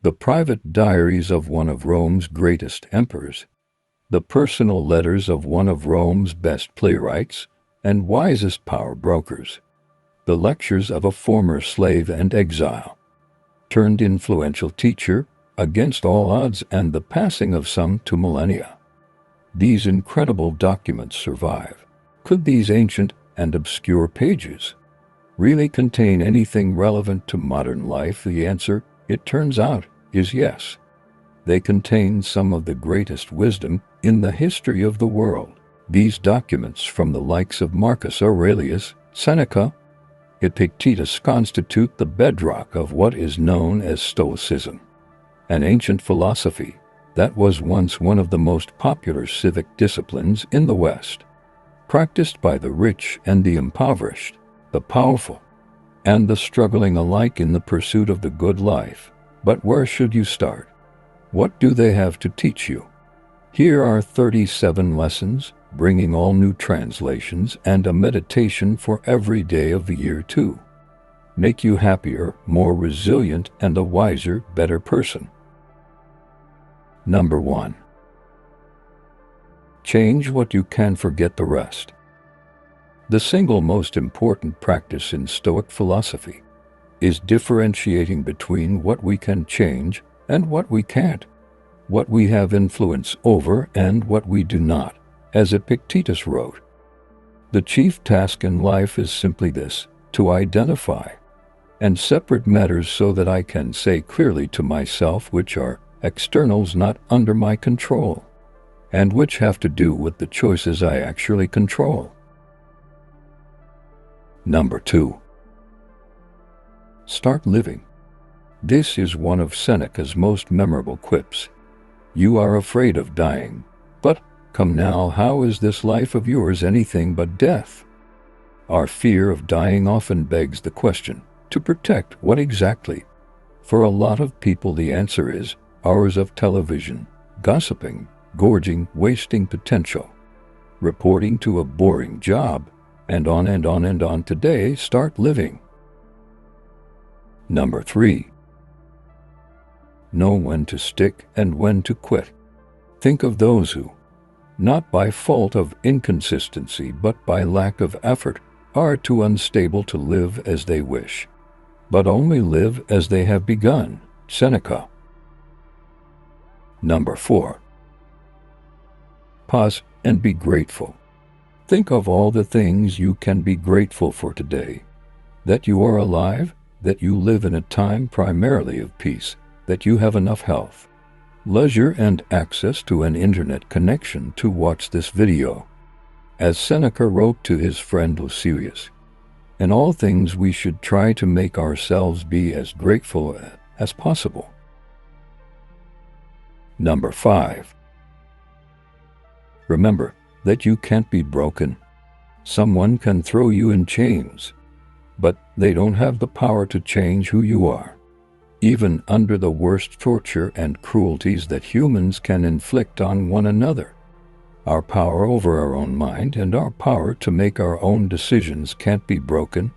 the private diaries of one of Rome's greatest emperors, the personal letters of one of Rome's best playwrights and wisest power brokers, the lectures of a former slave and exile turned influential teacher against all odds, and the passing of some to millennia. These incredible documents survive. Could these ancient and obscure pages really contain anything relevant to modern life? The answer, it turns out, is yes. They contain some of the greatest wisdom in the history of the world. These documents from the likes of Marcus Aurelius, Seneca, Epictetus constitute the bedrock of what is known as Stoicism, an ancient philosophy that was once one of the most popular civic disciplines in the West, practiced by the rich and the impoverished, the powerful and the struggling alike in the pursuit of the good life. But where should you start? What do they have to teach you? Here are 37 lessons, bringing all new translations and a meditation for every day of the year to make you happier, more resilient, and a wiser, better person. Number 1. Change what you can, forget the rest. The single most important practice in Stoic philosophy is differentiating between what we can change and what we can't, what we have influence over and what we do not. As Epictetus wrote, the chief task in life is simply this, to identify and separate matters so that I can say clearly to myself which are externals not under my control, and which have to do with the choices I actually control. Number 2. Start living. This is one of Seneca's most memorable quips. You are afraid of dying, but come now, how is this life of yours anything but death? Our fear of dying often begs the question, to protect what exactly? For a lot of people the answer is hours of television, gossiping, gorging, wasting potential, reporting to a boring job, and on and on and on. Today, start living. Number 3. Know when to stick and when to quit. Think of those who, not by fault of inconsistency but by lack of effort, are too unstable to live as they wish, but only live as they have begun. Seneca. Number 4. Pause and be grateful. Think of all the things you can be grateful for today. That you are alive, that you live in a time primarily of peace, that you have enough health, leisure, and access to an internet connection to watch this video. As Seneca wrote to his friend Lucilius, in all things we should try to make ourselves be as grateful as possible. Number 5. Remember that you can't be broken. Someone can throw you in chains, but they don't have the power to change who you are. Even under the worst torture and cruelties that humans can inflict on one another, our power over our own mind and our power to make our own decisions can't be broken.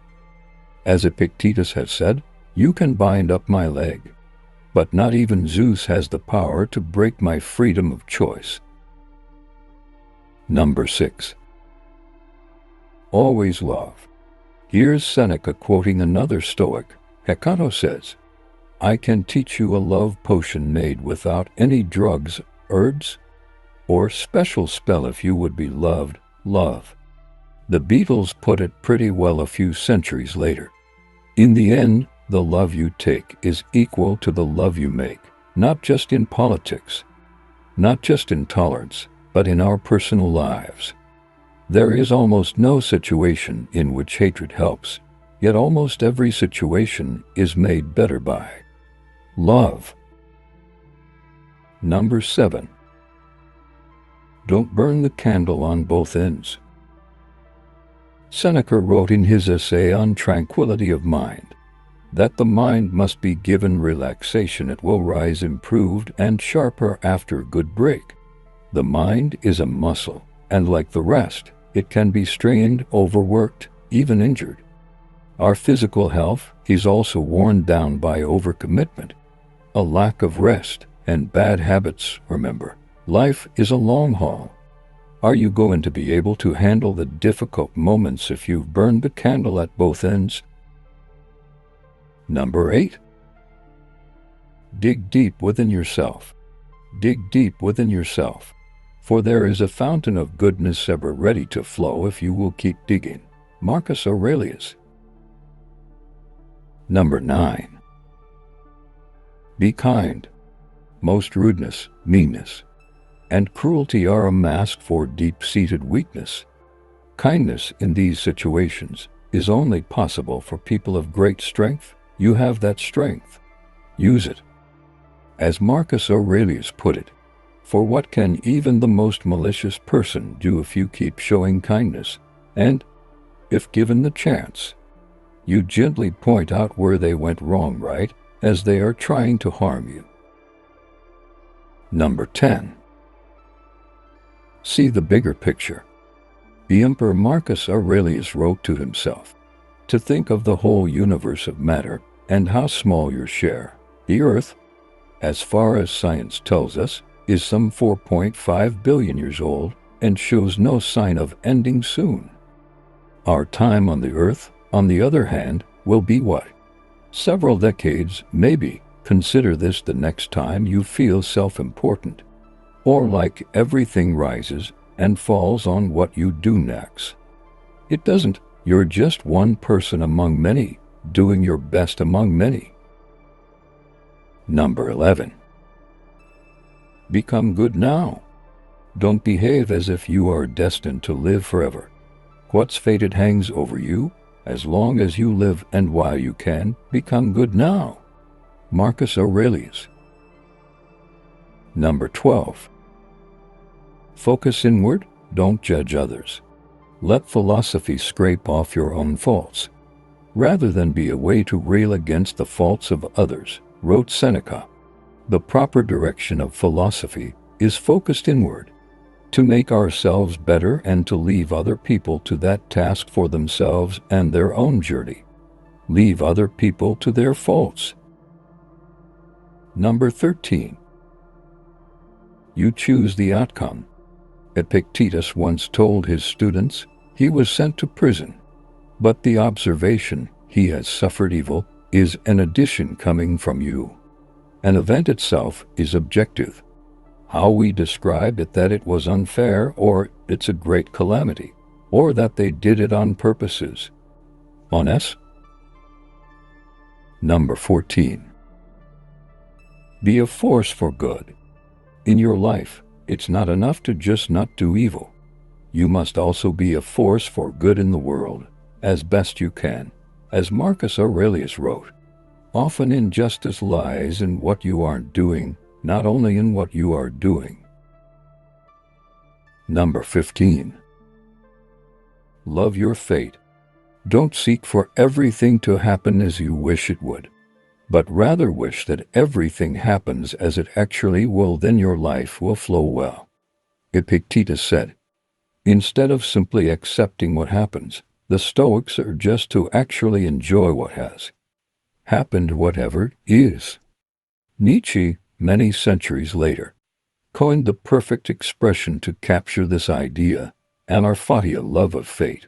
As Epictetus has said, you can bind up my leg, but not even Zeus has the power to break my freedom of choice. Number 6. Always love. Here's Seneca quoting another Stoic. Hecate says, I can teach you a love potion made without any drugs, herbs, or special spell if you would be loved, love. The Beatles put it pretty well a few centuries later. In the end, the love you take is equal to the love you make, not just in politics, not just in tolerance, but in our personal lives. There is almost no situation in which hatred helps, yet almost every situation is made better by love. Number 7. Don't burn the candle on both ends. Seneca wrote in his essay on tranquility of mind that the mind must be given relaxation. It will rise improved and sharper after a good break. The mind is a muscle, and like the rest, it can be strained, overworked, even injured. Our physical health is also worn down by overcommitment, a lack of rest, and bad habits. Remember, life is a long haul. Are you going to be able to handle the difficult moments if you've burned the candle at both ends? Number 8. Dig deep within yourself. Dig deep within yourself, for there is a fountain of goodness ever ready to flow if you will keep digging. Marcus Aurelius. Number 9. Be kind. Most rudeness, meanness, and cruelty are a mask for deep-seated weakness. Kindness in these situations is only possible for people of great strength. You have that strength. Use it. As Marcus Aurelius put it, for what can even the most malicious person do if you keep showing kindness, and, if given the chance, you gently point out where they went wrong right as they are trying to harm you. Number 10. See the bigger picture. The Emperor Marcus Aurelius wrote to himself, to think of the whole universe of matter and how small your share. The Earth, as far as science tells us, is some 4.5 billion years old and shows no sign of ending soon. Our time on the Earth, on the other hand, will be what? Several decades, maybe. Consider this the next time you feel self-important, or like everything rises and falls on what you do next. It doesn't. You're just one person among many, doing your best among many. Number 11. Become good now. Don't behave as if you are destined to live forever. What's fated hangs over you. As long as you live and while you can, become good now. Marcus Aurelius. Number 12. Focus inward, don't judge others. Let philosophy scrape off your own faults, rather than be a way to rail against the faults of others, wrote Seneca. The proper direction of philosophy is focused inward, to make ourselves better and to leave other people to that task for themselves and their own journey. Leave other people to their faults. Number 13. You choose the outcome. Epictetus once told his students he was sent to prison, but the observation, he has suffered evil, is an addition coming from you. An event itself is objective. How we describe it, that it was unfair, or it's a great calamity, or that they did it on purposes. On us. Number 14. Be a force for good. In your life, it's not enough to just not do evil. You must also be a force for good in the world, as best you can. As Marcus Aurelius wrote, often injustice lies in what you aren't doing, not only in what you are doing. Number 15. Love your fate. Don't seek for everything to happen as you wish it would, but rather wish that everything happens as it actually will, then your life will flow well. Epictetus said, instead of simply accepting what happens, the Stoics are just to actually enjoy what has happened, whatever is. Nietzsche, many centuries later, coined the perfect expression to capture this idea, anarphatia, love of fate.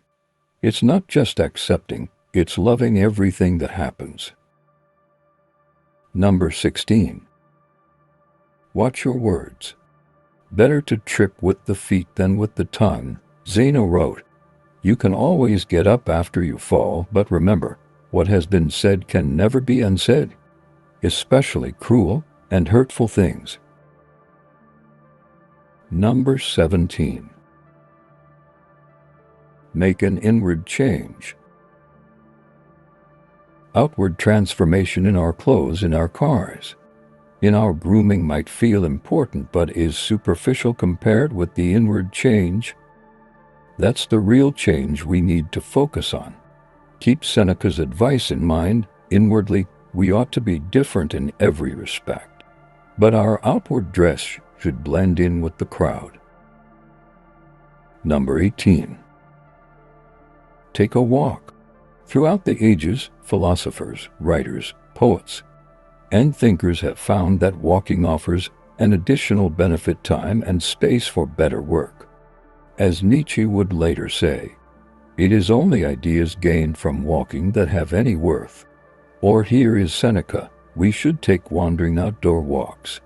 It's not just accepting, it's loving everything that happens. Number 16. Watch your words. Better to trip with the feet than with the tongue, Zeno wrote. You can always get up after you fall, but remember, what has been said can never be unsaid, especially cruel and hurtful things. Number 17. Make an inward change. Outward transformation in our clothes, in our cars, in our grooming might feel important but is superficial compared with the inward change. That's the real change we need to focus on. Keep Seneca's advice in mind. Inwardly, we ought to be different in every respect, but our outward dress should blend in with the crowd. Number 18. Take a walk. Throughout the ages, philosophers, writers, poets, and thinkers have found that walking offers an additional benefit, time and space for better work. As Nietzsche would later say, it is only ideas gained from walking that have any worth. Or here is Seneca, we should take wandering outdoor walks,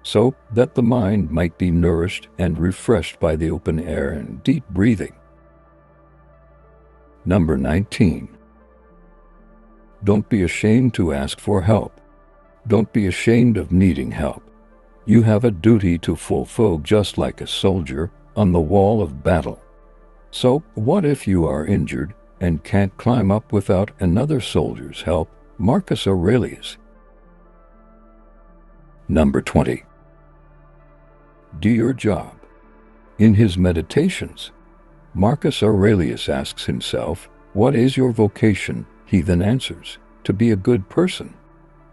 so that the mind might be nourished and refreshed by the open air and deep breathing. Number 19. Don't be ashamed to ask for help. Don't be ashamed of needing help. You have a duty to fulfill, just like a soldier on the wall of battle. So, what if you are injured and can't climb up without another soldier's help? Marcus Aurelius. Number 20. Do your job. In his Meditations, Marcus Aurelius asks himself, "What is your vocation?" He then answers, "To be a good person."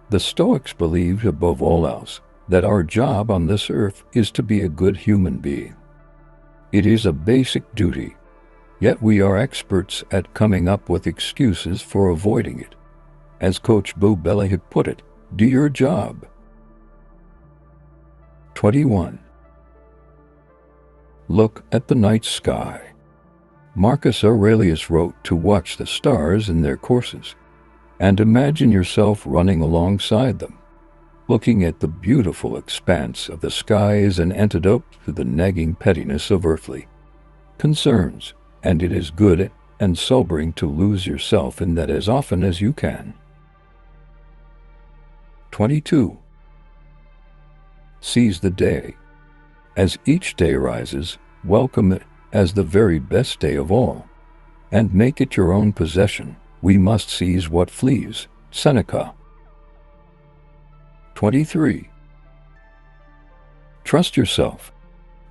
The Stoics believed above all else that our job on this earth is to be a good human being. It is a basic duty, yet we are experts at coming up with excuses for avoiding it. As Coach Boo Belly had put it, do your job. 21. Look at the night sky. Marcus Aurelius wrote to watch the stars in their courses, and imagine yourself running alongside them. Looking at the beautiful expanse of the sky is an antidote to the nagging pettiness of earthly concerns, and it is good and sobering to lose yourself in that as often as you can. 22. Seize the day. As each day rises, welcome it as the very best day of all, and make it your own possession. We must seize what flees. Seneca. 23. Trust yourself.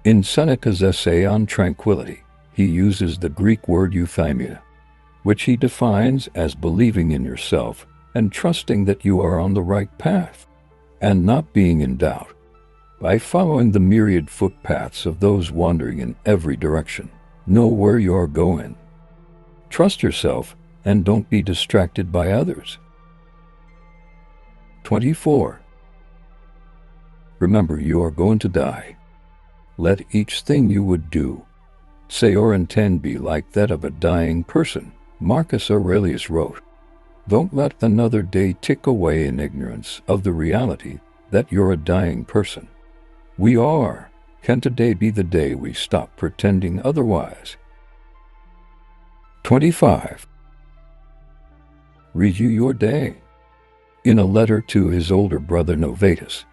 In Seneca's essay on tranquility, he uses the Greek word euthymia, which he defines as believing in yourself and trusting that you are on the right path, and not being in doubt. By following the myriad footpaths of those wandering in every direction, know where you are going. Trust yourself and don't be distracted by others. 24. Remember, you are going to die. Let each thing you would do, say, or intend be like that of a dying person. Marcus Aurelius wrote, "Don't let another day tick away in ignorance of the reality that you're a dying person. We are. Can today be the day we stop pretending otherwise?" 25. Review your day. In a letter to his older brother Novatus,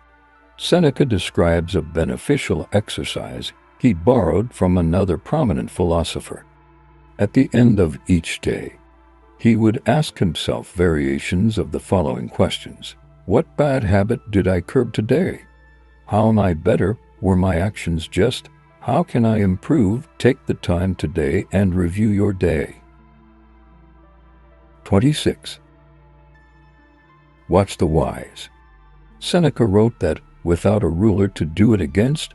Seneca describes a beneficial exercise he borrowed from another prominent philosopher. At the end of each day, he would ask himself variations of the following questions. What bad habit did I curb today? How am I better? Were my actions just? How can I improve? Take the time today and review your day. 26. Watch the wise. Seneca wrote that without a ruler to do it against,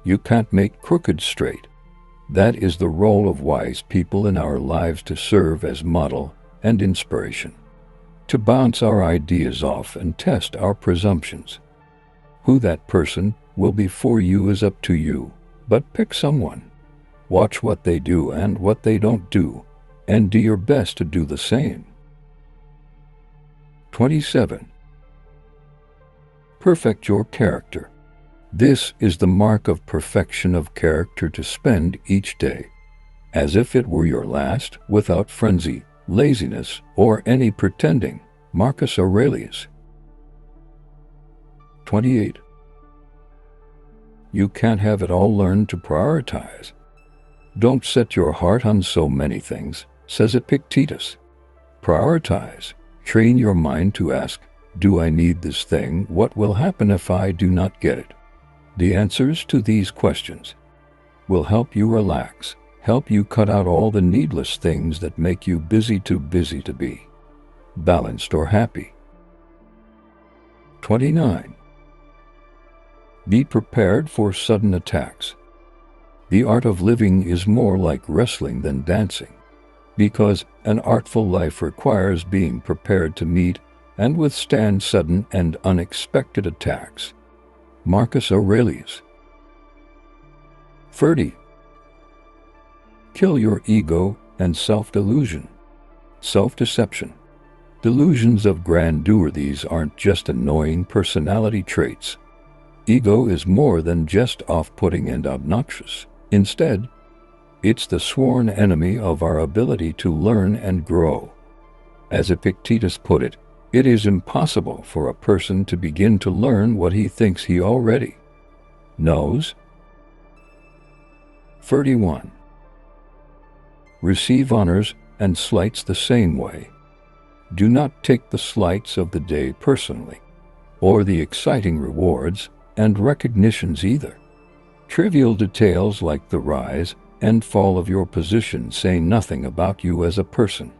you can't make crooked straight. That is the role of wise people in our lives, to serve as model and inspiration, to bounce our ideas off and test our presumptions. Who that person will be for you is up to you, but pick someone. Watch what they do and what they don't do, and do your best to do the same. 27. Perfect your character. This is the mark of perfection of character, to spend each day as if it were your last, without frenzy, laziness, or any pretending. Marcus Aurelius. 28. You can't have it all. Learn to prioritize. Don't set your heart on so many things, says Epictetus. Prioritize. Train your mind to ask, do I need this thing? What will happen if I do not get it? The answers to these questions will help you relax, help you cut out all the needless things that make you too busy to be balanced or happy. 29. Be prepared for sudden attacks. The art of living is more like wrestling than dancing, because an artful life requires being prepared to meet and withstand sudden and unexpected attacks. Marcus Aurelius. 30. Kill your ego and self-delusion. Self-deception. Delusions of grandeur. These aren't just annoying personality traits. Ego is more than just off-putting and obnoxious. Instead, it's the sworn enemy of our ability to learn and grow. As Epictetus put it, it is impossible for a person to begin to learn what he thinks he already knows. 31. Receive honors and slights the same way. Do not take the slights of the day personally, or the exciting rewards and recognitions either. Trivial details like the rise and fall of your position say nothing about you as a person.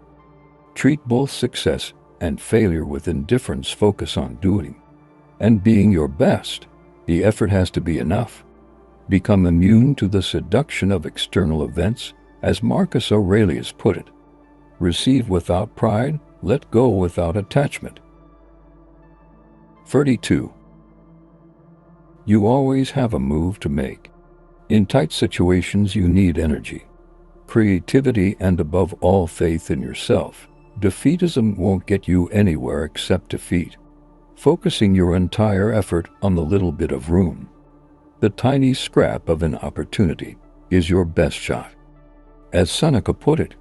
Treat both success and failure with indifference. Focus on doing and being your best. The effort has to be enough. Become immune to the seduction of external events, as Marcus Aurelius put it. Receive without pride, let go without attachment. 32. You always have a move to make. In tight situations you need energy, creativity, and above all faith in yourself. Defeatism won't get you anywhere except defeat. Focusing your entire effort on the little bit of room, the tiny scrap of an opportunity, is your best shot. As Seneca put it,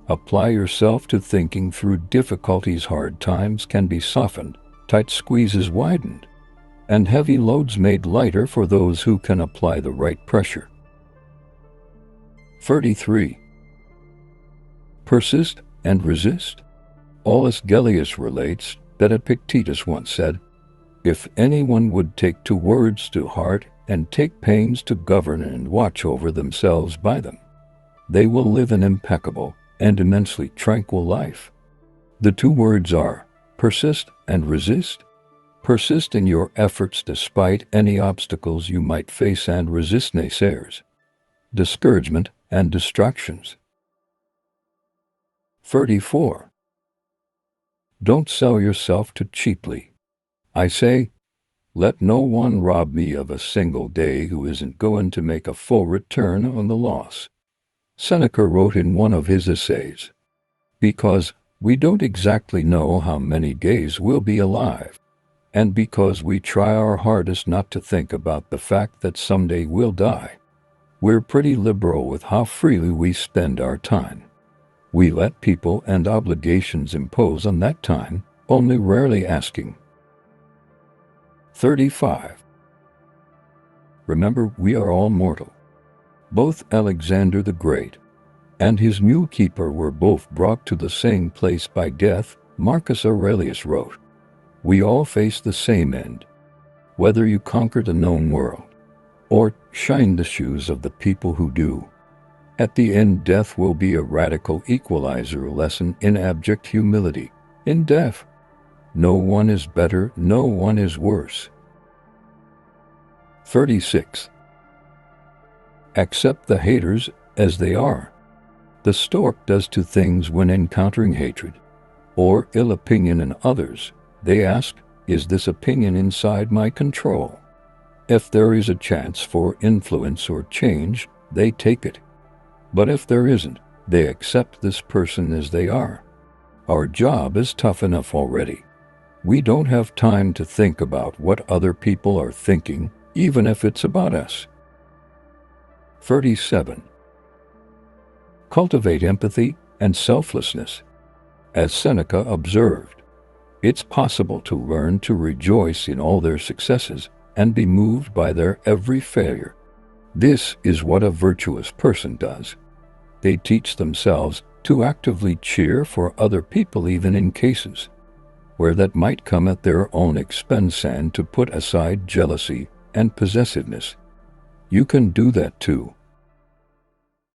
apply yourself to thinking through difficulties. Hard times can be softened, tight squeezes widened, and heavy loads made lighter for those who can apply the right pressure. 33. Persist and resist. Aulus Gellius relates that Epictetus once said, "If anyone would take 2 words to heart and take pains to govern and watch over themselves by them, they will live an impeccable and immensely tranquil life." The 2 words are persist and resist. Persist in your efforts despite any obstacles you might face, and resist naysayers, discouragement, and distractions. 34. Don't sell yourself too cheaply. I say, let no one rob me of a single day who isn't going to make a full return on the loss. Seneca wrote in one of his essays, because we don't exactly know how many days we'll be alive, and because we try our hardest not to think about the fact that someday we'll die, we're pretty liberal with how freely we spend our time. We let people and obligations impose on that time, only rarely asking. 35. Remember, we are all mortal. Both Alexander the Great and his mule keeper were both brought to the same place by death. Marcus Aurelius wrote, "We all face the same end. Whether you conquer the known world or shine the shoes of the people who do, at the end death will be a radical equalizer, a lesson in abject humility. In death, no one is better, no one is worse." 36. Accept the haters as they are. The Stoic does 2 things when encountering hatred or ill opinion in others. They ask, is this opinion inside my control? If there is a chance for influence or change, they take it. But if there isn't, they accept this person as they are. Our job is tough enough already. We don't have time to think about what other people are thinking, even if it's about us. 37. Cultivate empathy and selflessness. As Seneca observed, it's possible to learn to rejoice in all their successes and be moved by their every failure. This is what a virtuous person does. They teach themselves to actively cheer for other people, even in cases where that might come at their own expense, and to put aside jealousy and possessiveness. You can do that too.